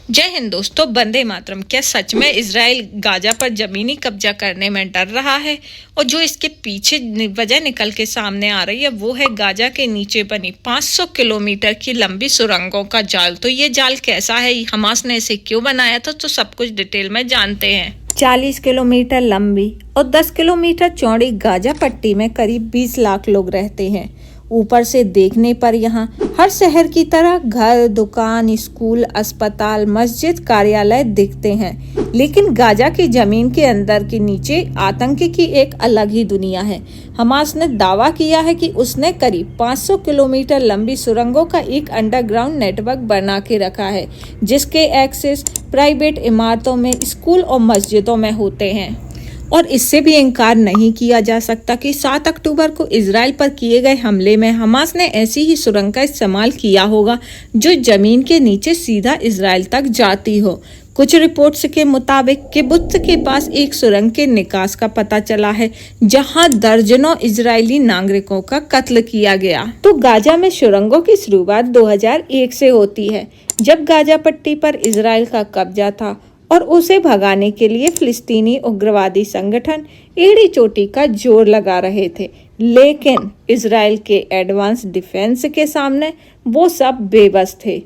जय हिंद दोस्तों, वंदे मातरम। क्या सच में इजराइल गाजा पर जमीनी कब्जा करने में डर रहा है? और जो इसके पीछे वजह निकल के सामने आ रही है वो है गाजा के नीचे बनी 500 किलोमीटर की लंबी सुरंगों का जाल। तो ये जाल कैसा है, हमास ने इसे क्यों बनाया था, तो सब कुछ डिटेल में जानते हैं। 40 किलोमीटर लंबी और 10 किलोमीटर चौड़ी गाजा पट्टी में करीब 20 लाख लोग रहते हैं। ऊपर से देखने पर यहाँ हर शहर की तरह घर, दुकान, स्कूल, अस्पताल, मस्जिद, कार्यालय दिखते हैं, लेकिन गाजा की जमीन के अंदर के नीचे आतंक की एक अलग ही दुनिया है। हमास ने दावा किया है कि उसने करीब 500 किलोमीटर लंबी सुरंगों का एक अंडरग्राउंड नेटवर्क बना के रखा है, जिसके एक्सेस प्राइवेट इमारतों में, स्कूल और मस्जिदों में होते हैं। और इससे भी इनकार नहीं किया जा सकता कि 7 अक्टूबर को इजराइल पर किए गए हमले में हमास ने ऐसी ही सुरंग का इस्तेमाल किया होगा जो जमीन के नीचे सीधा इजराइल तक जाती हो। कुछ रिपोर्ट्स के मुताबिक किबुत्ज के पास एक सुरंग के निकास का पता चला है, जहां दर्जनों इजरायली नागरिकों का कत्ल किया गया। तो गाजा में सुरंगों की शुरुआत 2001 से होती है, जब गाजा पट्टी पर इजराइल का कब्जा था और उसे भगाने के लिए फिलिस्तीनी उग्रवादी संगठन एड़ी चोटी का जोर लगा रहे थे। लेकिन इजराइल के एडवांस डिफेंस के सामने वो सब बेबस थे।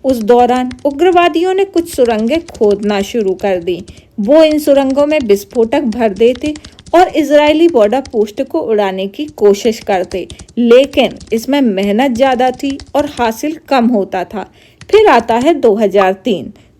उस दौरान उग्रवादियों ने कुछ सुरंगें खोदना शुरू कर दी। वो इन सुरंगों में विस्फोटक भर देते और इजरायली बॉर्डर पोस्ट को उड़ाने की कोशिश करते, लेकिन इसमें मेहनत ज़्यादा थी और हासिल कम होता था। फिर आता है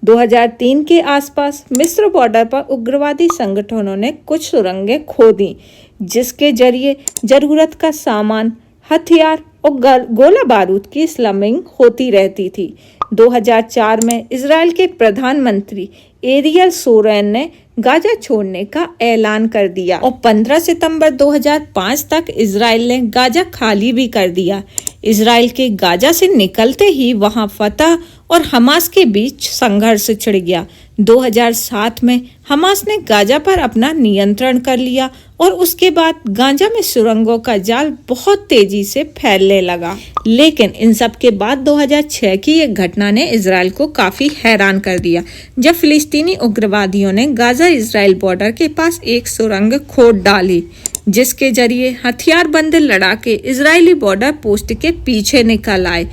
2003 के आसपास मिस्र बॉर्डर पर उग्रवादी संगठनों ने कुछ सुरंगें खोदी, जिसके जरिए जरूरत का सामान, हथियार और गोला बारूद की स्लमिंग होती रहती थी। 2004 में इजराइल के प्रधानमंत्री एरियल सोरेन ने गाजा छोड़ने का ऐलान कर दिया और 15 सितंबर 2005 तक इजराइल ने गाजा खाली भी कर दिया। इजराइल के गाजा से निकलते ही वहां फतह और हमास के बीच संघर्ष छिड़ गया। 2007 में हमास ने गाजा पर अपना नियंत्रण कर लिया और उसके बाद गाजा में सुरंगों का जाल बहुत तेजी से फैलने लगा। लेकिन इन सब के बाद 2006 की एक घटना ने इजराइल को काफी हैरान कर दिया, जब फिलिस्तीनी उग्रवादियों ने गाजा इजराइल बॉर्डर के पास एक सुरंग खोद डाली, जिसके जरिए हथियारबंद लड़ाके इजरायली बॉर्डर पोस्ट के पीछे निकल आए,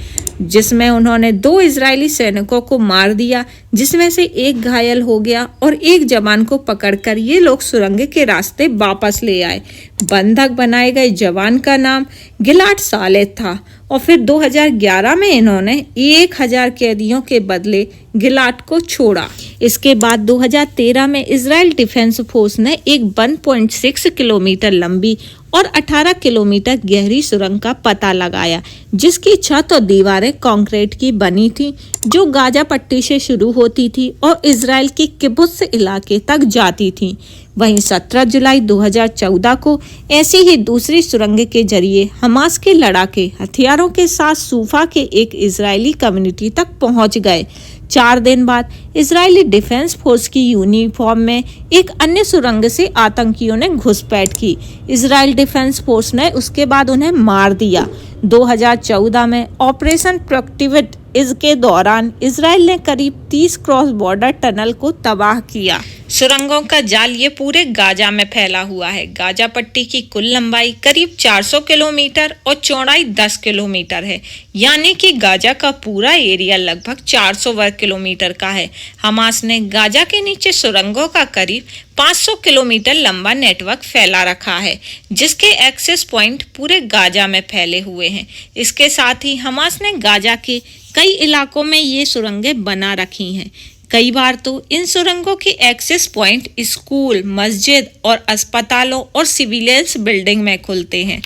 जिसमें उन्होंने 2 इजरायली सैनिकों को मार दिया, जिसमें से एक घायल हो गया और एक जवान को पकड़कर ये लोग सुरंग के रास्ते वापस ले आए। बंधक बनाए गए जवान का नाम गिलाड सालेह था और फिर 2011 में इन्होंने 1000 कैदियों के बदले गिलाड को छोड़ा। इसके बाद 2013 में इजराइल डिफेंस फोर्स ने एक 1.6 किलोमीटर लंबी और 18 किलोमीटर गहरी सुरंग का पता लगाया, जिसकी छत और दीवारें कंक्रीट की बनी थी, जो गाजा पट्टी से शुरू होती थी और इजराइल के किबुत्ज इलाके तक जाती थी। वहीं 17 जुलाई 2014 को ऐसी ही दूसरी सुरंग के जरिए हमास के लड़ाके हथियारों के साथ सूफा के एक इजरायली कम्युनिटी तक पहुंच गए। 4 दिन बाद इजरायली डिफेंस फोर्स की यूनिफॉर्म में एक अन्य सुरंग से आतंकियों ने घुसपैठ की। इजरायल डिफेंस फोर्स ने उसके बाद उन्हें मार दिया। 2014 में ऑपरेशन प्रोक्टिविट इसके दौरान इजराइल ने करीब 30 क्रॉस बॉर्डर टनल को तबाह किया। सुरंगों का जाल ये पूरे गाजा में फैला हुआ है। गाजा पट्टी की कुल लंबाई करीब 400 किलोमीटर और चौड़ाई 10 किलोमीटर है, यानी कि गाजा का पूरा एरिया लगभग 400 वर्ग किलोमीटर का है। हमास ने गाजा के नीचे सुरंगों का करीब 500 किलोमीटर लंबा नेटवर्क फैला रखा है, जिसके एक्सेस पॉइंट पूरे गाजा में फैले हुए हैं। इसके साथ ही हमास ने गाजा के कई इलाकों में ये सुरंगें बना रखी हैं। कई बार तो इन सुरंगों के एक्सेस पॉइंट स्कूल, मस्जिद और अस्पतालों और सिविलियंस बिल्डिंग में खुलते हैं।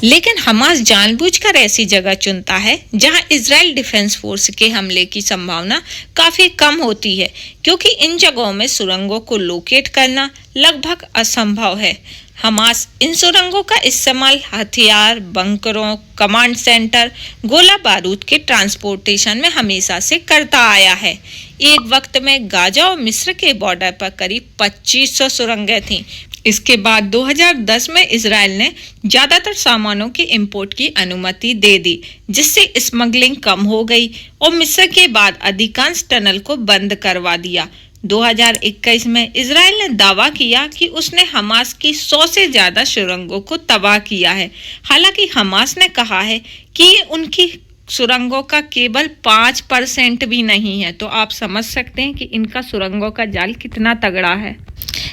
लेकिन हमास जानबूझकर ऐसी जगह चुनता है जहां इजराइल डिफेंस फोर्स के हमले की संभावना काफी कम होती है, क्योंकि इन जगहों में सुरंगों को लोकेट करना लगभग असंभव है। हमास इन सुरंगों का इस्तेमाल हथियार, बंकरों, कमांड सेंटर, गोला बारूद के ट्रांसपोर्टेशन में हमेशा से करता आया है। एक वक्त में गाजा और मिस्र के बॉर्डर पर करीब 2500 सुरंगें थीं। इसके बाद 2010 में इजराइल ने ज्यादातर सामानों की इंपोर्ट की अनुमति दे दी, जिससे स्मगलिंग कम हो गई और मिस्र के बाद अधिकांश टनल को बंद करवा दिया। 2021 में इजराइल ने दावा किया कि उसने हमास की 100 से ज्यादा सुरंगों को तबाह किया है। हालांकि हमास ने कहा है कि ये उनकी सुरंगों का केवल 5% भी नहीं है। तो आप समझ सकते हैं कि इनका सुरंगों का जाल कितना तगड़ा है।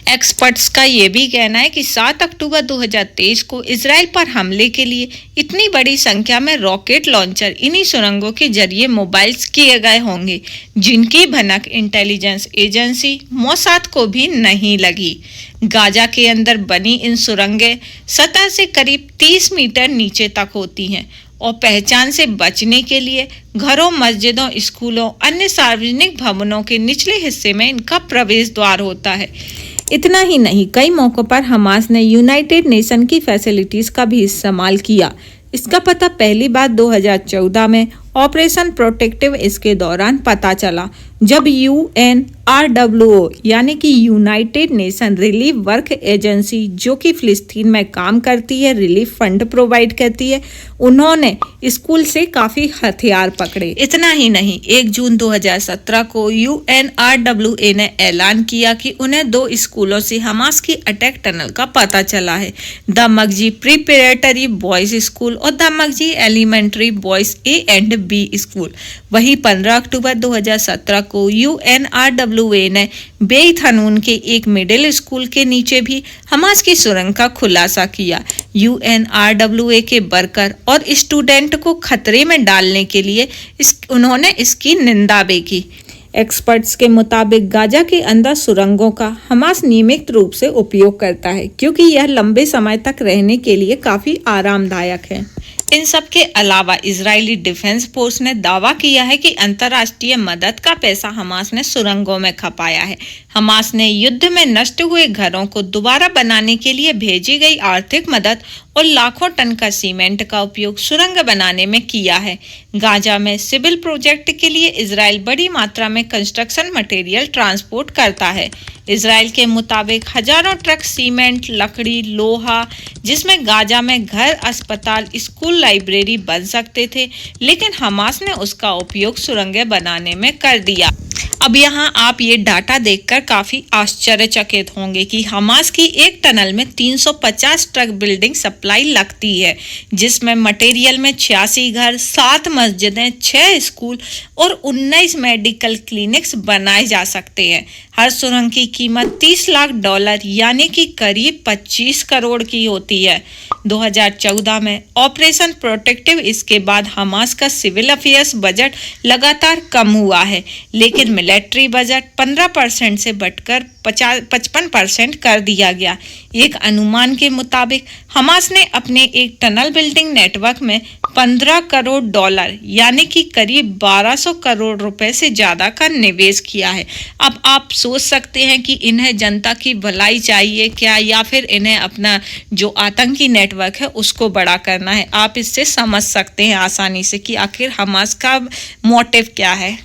एक्सपर्ट्स का ये भी कहना है कि 7 अक्टूबर 2023 को इजराइल पर हमले के लिए इतनी बड़ी संख्या में रॉकेट लॉन्चर इन्हीं सुरंगों के जरिए मोबाइल्स किए गए होंगे, जिनकी भनक इंटेलिजेंस एजेंसी मोसाद को भी नहीं लगी। गाजा के अंदर बनी इन सुरंगें सतह से करीब 30 मीटर नीचे तक होती हैं और पहचान से बचने के लिए घरों, मस्जिदों, स्कूलों, अन्य सार्वजनिक भवनों के निचले हिस्से में इनका प्रवेश द्वार होता है। इतना ही नहीं, कई मौकों पर हमास ने यूनाइटेड नेशन की फैसिलिटीज का भी इस्तेमाल किया। इसका पता पहली बार 2014 में ऑपरेशन प्रोटेक्टिव इसके दौरान पता चला, जब UNRWO यानी कि United nation relief work agency, जो कि फिलिस्तीन में काम करती है, रिलीफ फंड प्रोवाइड करती है, उन्होंने स्कूल से काफी हथियार पकड़े। इतना ही नहीं, 1 जून 2017 को UNRWA ने ऐलान किया कि उन्हें 2 स्कूलों से हमास की अटैक टनल का पता चला है, the Magji preparatory boys school और the Magji elementary boys A&B school. वहीं 15 अक्टूबर 2017 को UNRWA ने बेइत हनून के एक मिडिल स्कूल के नीचे भी हमास की सुरंग का खुलासा किया। UNRWA के वर्कर और स्टूडेंट को खतरे में डालने के लिए उन्होंने इसकी निंदा भी की। एक्सपर्ट्स के मुताबिक गाजा के अंदर सुरंगों का हमास नियमित रूप से उपयोग करता है, क्योंकि यह लंबे समय तक रहने के लिए काफी आरामदायक है। इन सब के अलावा इजरायली डिफेंस फोर्स ने दावा किया है कि अंतर्राष्ट्रीय मदद का पैसा हमास ने सुरंगों में खपाया है। हमास ने युद्ध में नष्ट हुए घरों को दोबारा बनाने के लिए भेजी गई आर्थिक मदद और लाखों टन का सीमेंट का उपयोग सुरंग बनाने में किया है। गाजा में सिविल प्रोजेक्ट के लिए इजराइल बड़ी मात्रा में कंस्ट्रक्शन मटेरियल ट्रांसपोर्ट करता है। इजराइल के मुताबिक हजारों ट्रक सीमेंट, लकड़ी, लोहा, जिसमें गाजा में घर, अस्पताल, स्कूल, लाइब्रेरी बन सकते थे, लेकिन हमास ने उसका उपयोग सुरंगें बनाने में कर दिया। अब यहाँ आप ये डाटा देखकर काफी आश्चर्यचकित होंगे कि हमास की एक टनल में 350 ट्रक बिल्डिंग सप्लाई लगती है, जिसमें मटेरियल में 86 घर, 7 मस्जिदें, 6 स्कूल और 19 मेडिकल क्लिनिक्स बनाए जा सकते हैं। हर सुरंग की कीमत $30 लाख यानी कि करीब 25 करोड़ की होती है। 2014 में ऑपरेशन प्रोटेक्टिव इसके बाद हमास का सिविल अफेयर्स बजट लगातार कम हुआ है, लेकिन मिलिट्री बजट 15% से बढ़कर 55% कर दिया गया। एक अनुमान के मुताबिक हमास ने अपने एक टनल बिल्डिंग नेटवर्क में $15 करोड़ यानी कि करीब 1200 करोड़ रुपए से ज्यादा का निवेश किया है। अब आप सोच सकते हैं कि इन्हें जनता की भलाई चाहिए क्या, या फिर इन्हें अपना जो आतंकी नेटवर्क है उसको बड़ा करना है। आप इससे समझ सकते हैं आसानी से कि आखिर हमास का मोटिव क्या है।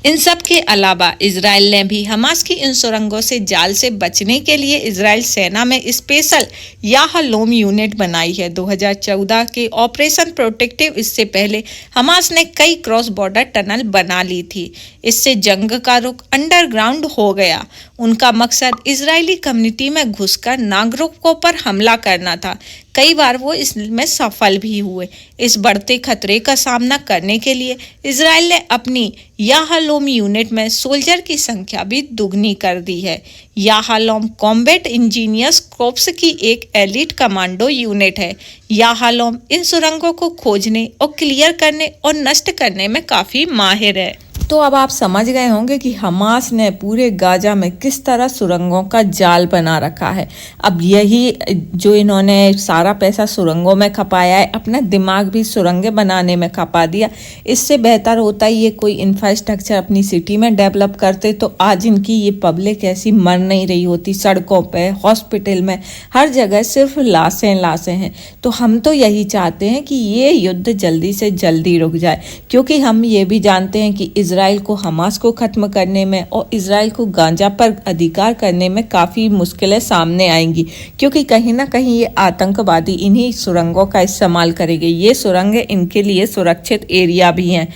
इन सब के अलावा इजराइल ने भी हमास की इन सुरंगों से जाल से बचने के लिए इजराइल सेना में स्पेशल याहलोम यूनिट बनाई है। 2014 के ऑपरेशन प्रोटेक्टिव इससे पहले हमास ने कई क्रॉस बॉर्डर टनल बना ली थी। इससे जंग का रुख अंडरग्राउंड हो गया। उनका मकसद इजरायली कम्युनिटी में घुसकर नागरिकों पर हमला करना था। कई बार वो इसमें सफल भी हुए। इस बढ़ते खतरे का सामना करने के लिए इजराइल ने अपनी याहलोम यूनिट में सोल्जर की संख्या भी दुगनी कर दी है। याहलोम कॉम्बैट इंजीनियर्स कोर्प्स की एक एलिट कमांडो यूनिट है। याहलोम इन सुरंगों को खोजने और क्लियर करने और नष्ट करने में काफी माहिर है। तो अब आप समझ गए होंगे कि हमास ने पूरे गाजा में किस तरह सुरंगों का जाल बना रखा है। अब यही जो इन्होंने सारा पैसा सुरंगों में खपाया है, अपना दिमाग भी सुरंगें बनाने में खपा दिया। इससे बेहतर होता ये कोई इंफ्रास्ट्रक्चर अपनी सिटी में डेवलप करते, तो आज इनकी ये पब्लिक ऐसी मर नहीं रही होती। सड़कों पे, हॉस्पिटल में, हर जगह सिर्फ लाशें हैं। तो हम तो यही चाहते हैं कि ये युद्ध जल्दी से जल्दी रुक जाए, क्योंकि हम ये भी जानते हैं कि इजराइल को हमास को ख़त्म करने में और इजराइल को गाजा पर अधिकार करने में काफ़ी मुश्किलें सामने आएंगी, क्योंकि कहीं ना कहीं ये आतंकवादी इन्हीं सुरंगों का इस्तेमाल करेंगे। ये सुरंगें इनके लिए सुरक्षित एरिया भी हैं।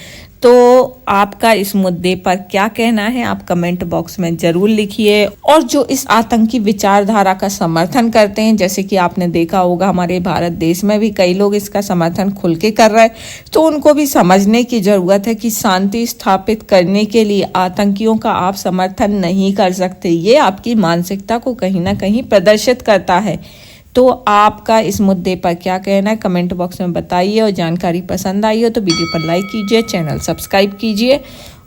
तो आपका इस मुद्दे पर क्या कहना है, आप कमेंट बॉक्स में ज़रूर लिखिए। और जो इस आतंकी विचारधारा का समर्थन करते हैं, जैसे कि आपने देखा होगा हमारे भारत देश में भी कई लोग इसका समर्थन खुल के कर रहे हैं, तो उनको भी समझने की ज़रूरत है कि शांति स्थापित करने के लिए आतंकियों का आप समर्थन नहीं कर सकते। ये आपकी मानसिकता को कहीं ना कहीं प्रदर्शित करता है। तो आपका इस मुद्दे पर क्या कहना है, कमेंट बॉक्स में बताइए। और जानकारी पसंद आई हो तो वीडियो पर लाइक कीजिए, चैनल सब्सक्राइब कीजिए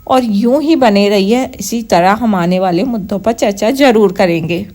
और यूं ही बने रहिए। इसी तरह हम आने वाले मुद्दों पर चर्चा जरूर करेंगे।